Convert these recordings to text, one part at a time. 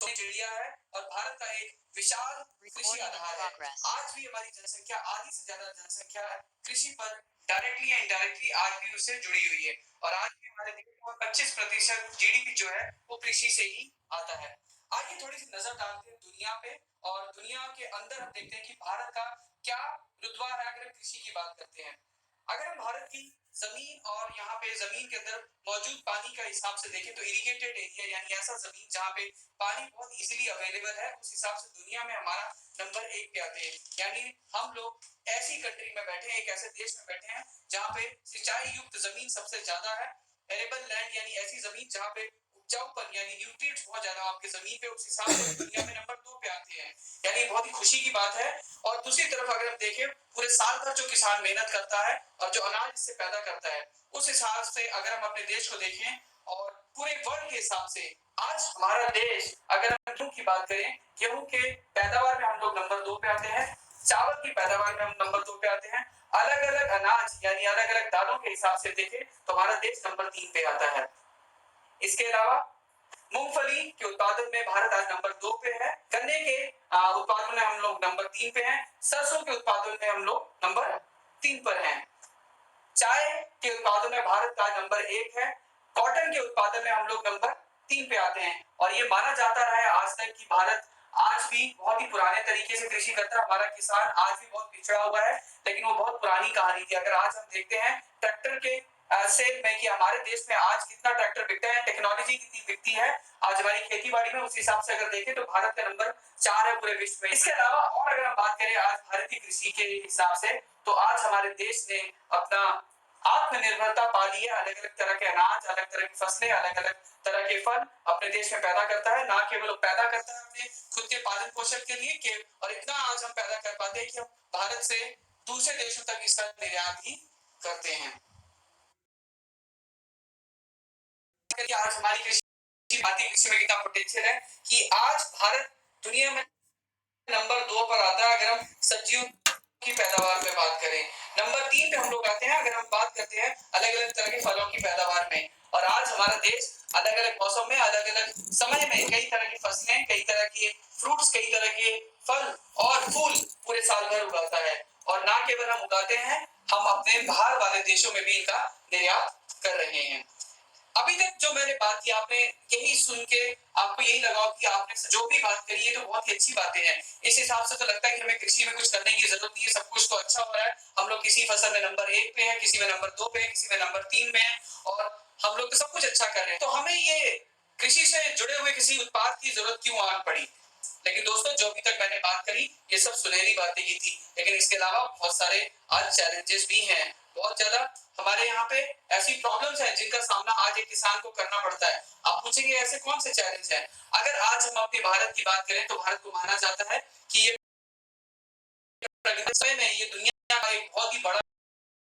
तो चिड़िया है और भारत का एक विशाल कृषि आधार है। आज भी हमारी जनसंख्या, आधी से ज्यादा जनसंख्या कृषि पर डायरेक्टली या इनडायरेक्टली आज भी उससे जुड़ी हुई है। और आज भी हमारे देश में 25% जीडीपी जो है वो कृषि से ही आता है। आइए थोड़ी सी नजर डालते हैं दुनिया पे, और दुनिया के अंदर हम देखते हैं कि भारत का क्या रुतबा है अगर हम कृषि की बात करते हैं। अगर हम भारत की जमीन और यहाँ पे जमीन के अंदर मौजूद पानी का हिसाब से देखें तो इरिगेटेड एरिया यानी ऐसा जमीन जहाँ पे पानी बहुत इजीली अवेलेबल है, उस हिसाब से दुनिया में हमारा नंबर 1 पे आते हैं। यानी हम लोग ऐसी कंट्री में बैठे हैं, एक ऐसे देश में बैठे हैं जहाँ पे सिंचाई युक्त जमीन सबसे ज्यादा है। एरेबल लैंड यानी ऐसी जमीन जहाँ पे उपजाऊपन यानी न्यूट्रिएंट्स बहुत ज्यादा आपके जमीन पे, उस हिसाब से दुनिया में नंबर 2 पे आते हैं। यानी बहुत ही खुशी की बात है। और दूसरी तरफ अगर हम देखें पूरे साल भर जो किसान मेहनत करता है और जो अनाज इससे पैदा करता है, उस हिसाब से अगर हम अपने देश को देखें और पूरे वर्ल्ड के हिसाब से आज हमारा देश, अगर हम गेहूं की बात करें, गेहूं के पैदावार में हम लोग नंबर 2 पे आते हैं। चावल की पैदावार में हम नंबर 2 पे आते हैं। अलग अलग अनाज यानी अलग अलग दालों के हिसाब से देखें तो हमारा देश नंबर 3 पे आता है। इसके अलावा मूंगफली के उत्पादन में भारत आज नंबर 2 पे है। गन्ने के उत्पादन में हम लोग नंबर 3 पे हैं। सरसों के उत्पादन में हम लोग नंबर 3 पर हैं। चाय के उत्पादन में भारत का नंबर 1 है। कॉटन के उत्पादन में हम लोग नंबर 3 पे आते हैं। और ये माना जाता रहा है आज तक कि भारत आज भी बहुत ही पुराने तरीके से कृषि करता है। हमारा किसान आज भी बहुत पिछड़ा हुआ है, लेकिन वो बहुत पुरानी कहानी थी। अगर आज हम देखते हैं ट्रैक्टर के सेल में कि हमारे देश में आज कितना ट्रैक्टर बिकता है, टेक्नोलॉजी कितनी बिकती है आज हमारी खेती बाड़ी में, उस हिसाब से अगर देखें तो भारत का नंबर 4 है पूरे विश्व में। इसके अलावा और अगर हम बात करें आज भारतीय कृषि के हिसाब से, तो आज हमारे देश ने अपना आत्मनिर्भरता पा ली है। अलग अलग तरह के अनाज, अलग तरह की फसलें, अलग अलग तरह के फल अपने देश में पैदा करता है। ना केवल पैदा करता है अपने खुद के पालन पोषण के लिए के, और इतना आज हम पैदा कर पाते हैं कि हम भारत से दूसरे देशों तक इसका निर्यात भी करते हैं। आज हमारी कृषि, भारतीय कृषि में कितना पोटेंशियल है कि आज भारत दुनिया में नंबर 2 पर आता है अगर हम सब्जियों की पैदावार में बात करें। नंबर 3 पे हम लोग आते हैं अगर हम बात करते हैं अलग अलग तरह के फलों की पैदावार में। और आज हमारा देश अलग अलग मौसम में, अलग अलग समय में कई तरह की फसलें, कई तरह के फ्रूट्स, कई तरह के फल और फूल पूरे साल भर उगाता है। और ना केवल हम उगाते हैं, हम अपने बाहर वाले देशों में भी इनका निर्यात कर रहे हैं। अभी तक जो मैंने बात की, आपने यही सुन के आपको यही लगा कि आपने जो भी बात करी है तो बहुत ही अच्छी बातें हैं। इस हिसाब से तो लगता है कि हमें कृषि में कुछ करने की जरूरत नहीं है, सब कुछ तो अच्छा हो रहा है। हम लोग किसी फसल में नंबर 1 पे है, किसी में नंबर 2 पे है, किसी में नंबर 3 में है, और हम लोग तो सब कुछ अच्छा कर रहे हैं। तो हमें ये कृषि से जुड़े हुए किसी उत्पाद की जरूरत क्यों आन पड़ी? लेकिन दोस्तों, जो अभी तक मैंने बात करी ये सब सुनहरी बातें की थी, लेकिन इसके अलावा बहुत सारे आज चैलेंजेस भी हैं। बहुत ज्यादा हमारे यहाँ पे ऐसी प्रॉब्लम्स हैं जिनका सामना आज एक किसान को करना पड़ता है। आप पूछेंगे ऐसे कौन से चैलेंज हैं? अगर आज हम अपने भारत की बात करें तो भारत को माना जाता है कि ये में ये दुनिया का एक बहुत ही बड़ा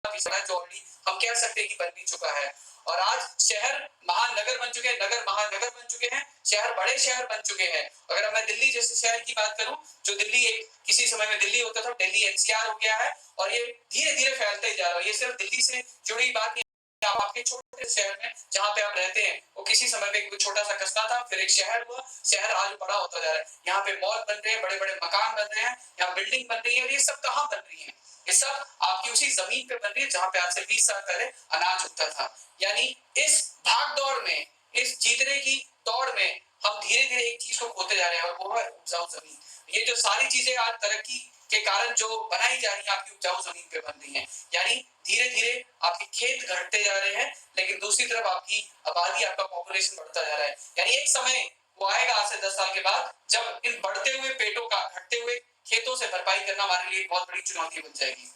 जो ऑलरेडी हम कह सकते हैं कि बन भी चुका है। और आज शहर महानगर बन चुके हैं, नगर महानगर बन चुके हैं, शहर बड़े शहर बन चुके हैं। अगर मैं दिल्ली जैसे शहर की बात करूं, जो दिल्ली एक किसी समय में दिल्ली होता था, दिल्ली एनसीआर हो गया है और ये धीरे धीरे फैलते ही जा रहा है। ये सिर्फ दिल्ली से जुड़ी बात नहीं, आप आपके छोटे शहर में जहां पे आप रहते हैं वो किसी समय में एक छोटा सा कस्बा था, फिर एक शहर हुआ, शहर आज बड़ा होता जा रहा है। यहाँ पे मॉल बन रहे हैं, बड़े बड़े मकान बन रहे हैं, यहाँ बिल्डिंग बन रही है। और ये सब कहाँ बन रही है? ये सब आपकी उसी जमीन पे बन रही है जहां पे आज से 20 साल पहले अनाज उगता था। यानी इस भाग दौड़ में, इस जीतने की दौड़ में हम धीरे धीरे एक चीज को खोते जा रहे हैं और वो है उपजाऊ जमीन। ये जो सारी चीजें आज तरक्की के कारण जो बनाई जा रही है आपकी उपजाऊ जमीन पे बन रही है। यानी धीरे धीरे आपके खेत घटते जा रहे हैं, लेकिन दूसरी तरफ आपकी आबादी, आपका पॉपुलेशन बढ़ता जा रहा है। यानी एक समय वो आएगा आज से 10 साल के बाद जब इन बढ़ते हुए पेटों का, घटते हुए खेतों से भरपाई करना हमारे लिए बहुत बड़ी चुनौती बन जाएगी।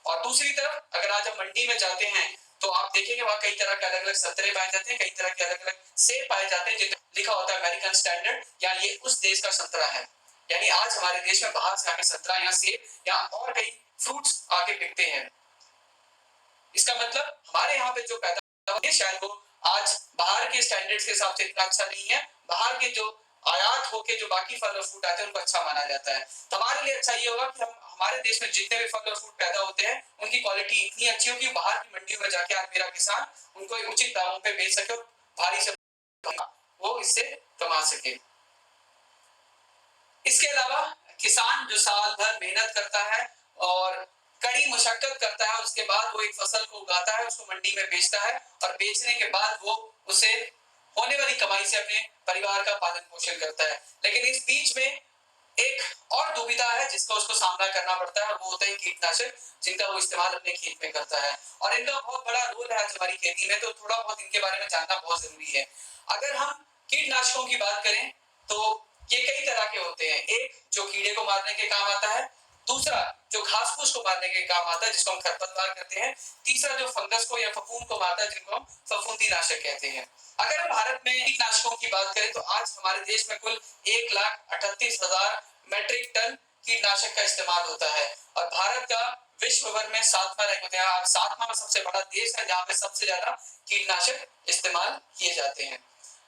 और दूसरी तरफ अगर आज हम मंडी में जाते हैं तो आप देखेंगे वहां कई तरह के अलग अलग संतरे पाए जाते हैं, कई तरह के अलग अलग सेब पाए जाते हैं, जिसमें लिखा होता है अमेरिकन स्टैंडर्ड, या ये उस देश का संतरा है। यानी आज हमारे देश में बाहर से आके संतरा या सेब या और कई फ्रूट्स आके बिकते हैं। इसका मतलब हमारे यहाँ पे जो पैदा होती है शायद वो आज बाहर के स्टैंडर्ड्स के हिसाब से इतना अच्छा नहीं है। बाहर के जो आयात होके जो बाकी फल और फ्रूट आते हैं उनको अच्छा माना जाता है। तो हमारे लिए अच्छा ये होगा कि हम हमारे देश में जितने भी फल और फ्रूट पैदा होते हैं उनकी क्वालिटी इतनी अच्छी हो कि बाहर की मंडियों में जाके आज मेरा किसान उनको उचित दामों पे बेच सके और भारी से वो इससे कमा सके। इसके अलावा किसान जो साल भर मेहनत करता है और कड़ी मशक्कत करता है, उसके बाद वो एक फसल को उगाता है, उसको मंडी में बेचता है और बेचने के बाद वो उसे होने वाली कमाई से अपने परिवार का पालन पोषण करता है। लेकिन इस बीच में एक और दुविधा है जिसका उसको सामना करना पड़ता है, वो होता है कीटनाशक, जिनका वो इस्तेमाल अपने खेत में करता है और इनका बहुत बड़ा रोल है आज हमारी खेती में, तो थोड़ा बहुत इनके बारे में जानना बहुत जरूरी है। अगर हम कीटनाशकों की बात करें तो ये कई तरह के होते हैं। एक जो कीड़े को मारने के काम आता है, दूसरा जो घास फूस को मारने के काम आता है जिसको हम खरपतवार कहते हैं, तीसरा जो फंगस को या फफूंद को मारता है जिनको हम फफूंदीनाशक कहते हैं। अगर हम भारत में कीटनाशकों की बात करें तो आज हमारे देश में कुल 1,38,000 मेट्रिक टन कीटनाशक का इस्तेमाल होता है और भारत का विश्व भर में 7वां रैंक होता है। 7वां सबसे बड़ा देश है जहां पे सबसे ज्यादा कीटनाशक इस्तेमाल किए जाते हैं।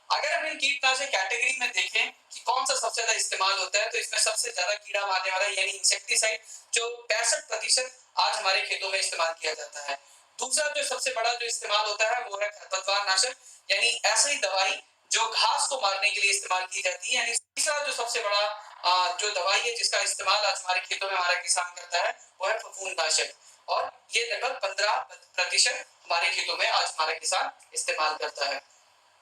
अगर हम इन कीटनाशक कैटेगरी में देखें कि कौन सा सबसे ज्यादा इस्तेमाल होता है तो इसमें सबसे ज्यादा कीड़ा मारने वाला यानी इंसेक्टिसाइड जो 65% आज हमारे खेतों में इस्तेमाल किया जाता है। दूसरा जो सबसे बड़ा जो इस्तेमाल होता है वो है खरपतवार नाशक, यानी ऐसी दवाई जो घास को मारने के लिए इस्तेमाल की जाती है। यानी तीसरा जो सबसे बड़ा जो दवाई है जिसका इस्तेमाल आज हमारे खेतों में हमारा किसान करता है वो है फफूंदनाशक और ये लगभग 15% हमारे खेतों में आज हमारा किसान इस्तेमाल करता है।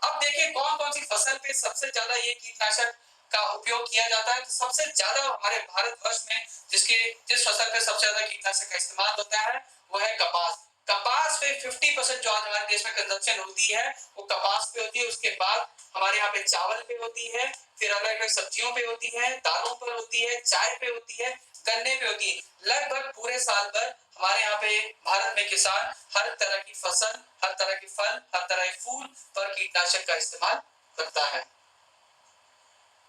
अब देखिए कौन कौन सी फसल पे सबसे ज्यादा ये कीटनाशक का उपयोग किया जाता है। तो सबसे ज्यादा हमारे भारतवर्ष में जिस फसल पे सबसे ज्यादा कीटनाशक का इस्तेमाल होता है वो है कपास। कपास पे 50% जो आज हमारे देश में कंजप्शन होती है वो कपास पे होती है। उसके बाद हमारे यहाँ पे चावल पे होती है, फिर अलग अलग सब्जियों पे होती है, दालों पर होती है, चाय पे होती है, गन्ने पे होती है। लगभग पूरे साल भर हमारे यहाँ पे भारत में किसान हर तरह की फसल, हर तरह के फल, हर तरह के फूल पर कीटनाशक का इस्तेमाल करता है।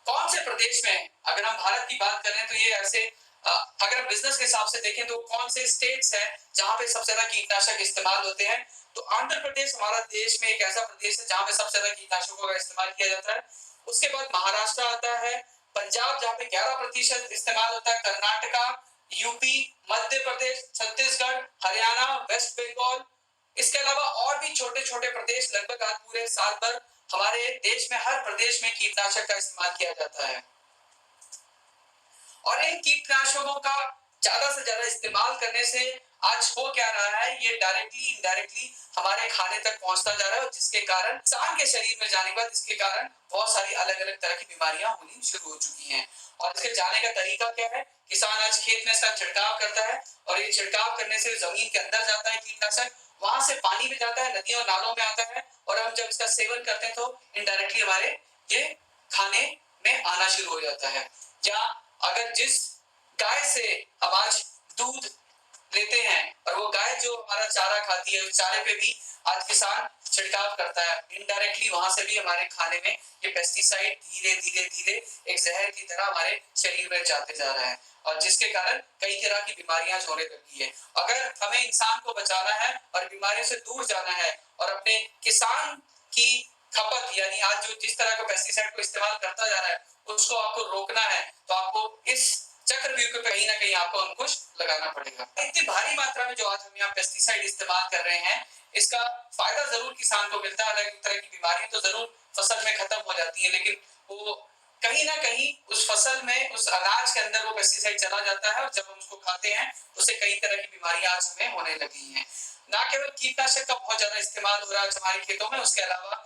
कौन से प्रदेश में अगर हम भारत की बात करें तो ये ऐसे अगर बिजनेस के हिसाब से देखें तो कौन से स्टेट्स हैं जहां पे सबसे ज्यादा कीटनाशक इस्तेमाल होते हैं। तो आंध्र प्रदेश हमारा देश में एक ऐसा प्रदेश है जहां पे सबसे ज्यादा कीटनाशकों का इस्तेमाल किया जाता है। उसके बाद महाराष्ट्र आता है, पंजाब जहां पे 11% इस्तेमाल होता है, कर्नाटका, यूपी, मध्य प्रदेश, छत्तीसगढ़, हरियाणा, वेस्ट बंगाल। इसके अलावा और भी छोटे छोटे प्रदेश लगभग आज पूरे साल भर हमारे देश में हर प्रदेश में कीटनाशक का इस्तेमाल किया जाता है। और इन कीटनाशकों का ज्यादा से ज्यादा इस्तेमाल करने से आज हो क्या रहा है, ये डायरेक्टली इनडायरेक्टली हमारे खाने तक पहुंचता जा रहा है, जिसके कारण इंसान के शरीर में जाने के बाद इसके कारण बहुत सारी अलग अलग तरह की बीमारियां होनी शुरू हो चुकी हैं। और इसके जाने का तरीका क्या है, किसान आज खेत में इसका छिड़काव करता है और ये छिड़काव करने से जमीन के अंदर जाता है कीटनाशक, वहां से पानी में जाता है, नदियों नालों में आता है और हम जब इसका सेवन करते हैं तो इनडायरेक्टली हमारे ये खाने में आना शुरू हो जाता है। या अगर जिस गाय से हम आज दूध लेते हैं और वो गाय जो हमारा चारा खाती है उस चारे पे भी आज किसान छिड़काव करता है, इनडायरेक्टली वहां से भी हमारे खाने में ये पेस्टिसाइड धीरे धीरे धीरे एक जहर की तरह हमारे शरीर में जाते जा रहा है और जिसके कारण कई तरह की बीमारियां होने लगी है। अगर हमें इंसान को बचाना है और बीमारियों से दूर जाना है और अपने किसान की खपत यानी आज जो जिस तरह का पेस्टिसाइड को इस्तेमाल करता जा रहा है उसको आपको रोकना है तो आपको इस चक्रव्यूह पे कहीं ना कहीं आपको अंकुश लगाना पड़ेगा। इतनी भारी मात्रा में जो आज हम यहाँ पेस्टिसाइड इस्तेमाल कर रहे हैं इसका फायदा जरूर किसान को मिलता है, अलग तरह की बीमारियां तो जरूर फसल में खत्म हो जाती है, लेकिन वो कहीं ना कहीं उस फसल में उस अनाज के अंदर वो पेस्टिसाइड चला जाता है और जब हम उसको खाते हैं उससे कई तरह की बीमारियां आज हमें होने लगी हैं। ना केवल कीटनाशक का बहुत ज्यादा इस्तेमाल हो रहा है हमारे खेतों में, उसके अलावा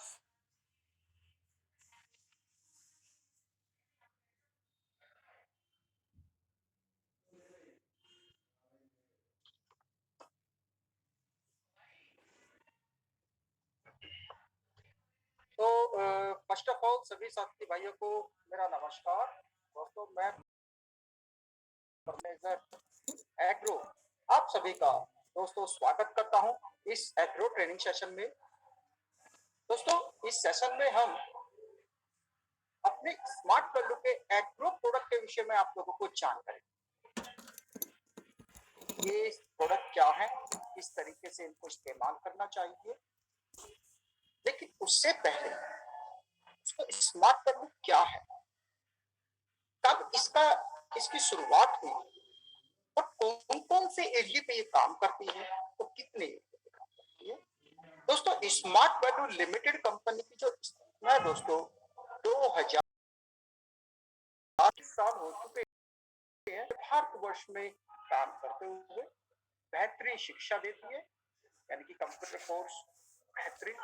तो फर्स्ट ऑफ ऑल सभी साथी भाइयों को मेरा नमस्कार। दोस्तों मैं परमेश्वर एग्रो आप सभी का दोस्तों स्वागत करता हूं इस एग्रो ट्रेनिंग सेशन में। दोस्तों इस सेशन में हम अपने स्मार्ट कल्लू के एग्रो प्रोडक्ट के विषय में आप लोगों को जानकारी, ये प्रोडक्ट क्या है, किस तरीके से इनको इस्तेमाल करना चाहिए, लेकिन उससे पहले उसको स्मार्ट कल्लू क्या है, कब इसकी शुरुआत हुई और कौन कौन से एरिया पे ये काम करती है तो कितने एरिया पे काम करती है। दोस्तों स्मार्ट वैल्यू लिमिटेड कंपनी की जो दोस्तों 2000 साल हो चुके हैं भारतवर्ष में काम करते हुए, बेहतरीन शिक्षा देती है, यानी कि कंप्यूटर कोर्स बेहतरीन।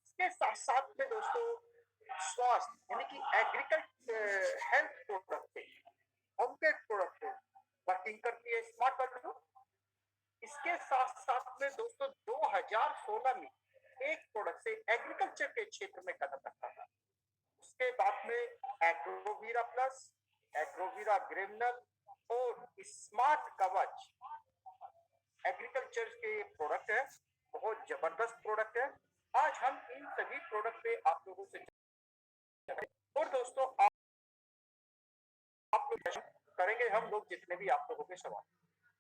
इसके साथ साथ में दोस्तों स्वास्थ्य यानी कि एग्रीकल्चर हेल्थ प्रोडक्ट पे, होम केयर प्रोडक्ट पे वर्किंग करती है स्मार्ट वर्ल्ड। इसके साथ साथ में दोस्तों 2016 में एक प्रोडक्ट से एग्रीकल्चर के क्षेत्र में कदम रखा था। उसके बाद में एग्रोवीरा प्लस, एग्रोवीरा ग्रेमनल और स्मार्ट कवच एग्रीकल्चर के प्रोडक्ट है, बहुत जबरदस्त प्रोडक्ट है। आज हम इन सभी प्रोडक्ट पे आप लोगों से और दोस्तों आप लोग करेंगे, हम लोग जितने भी आप लोगों के सवाल।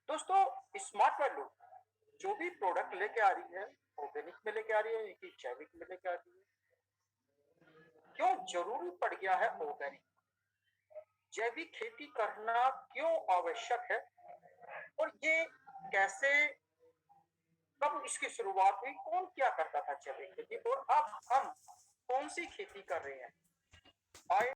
दोस्तों स्मार्ट वैल्यू जो भी प्रोडक्ट लेके आ रही है, ऑर्गेनिक में लेके आ रही है कि जैविक में लेके आ रही है, क्यों जरूरी पड़ गया है ऑर्गेनिक, जैविक खेती करना क्यों आवश्यक है, और ये कैसे, कब इसकी शुरुआत हुई, कौन क्या करता था जैविक खेती, और अब हम कौन सी खेती कर रहे हैं। आए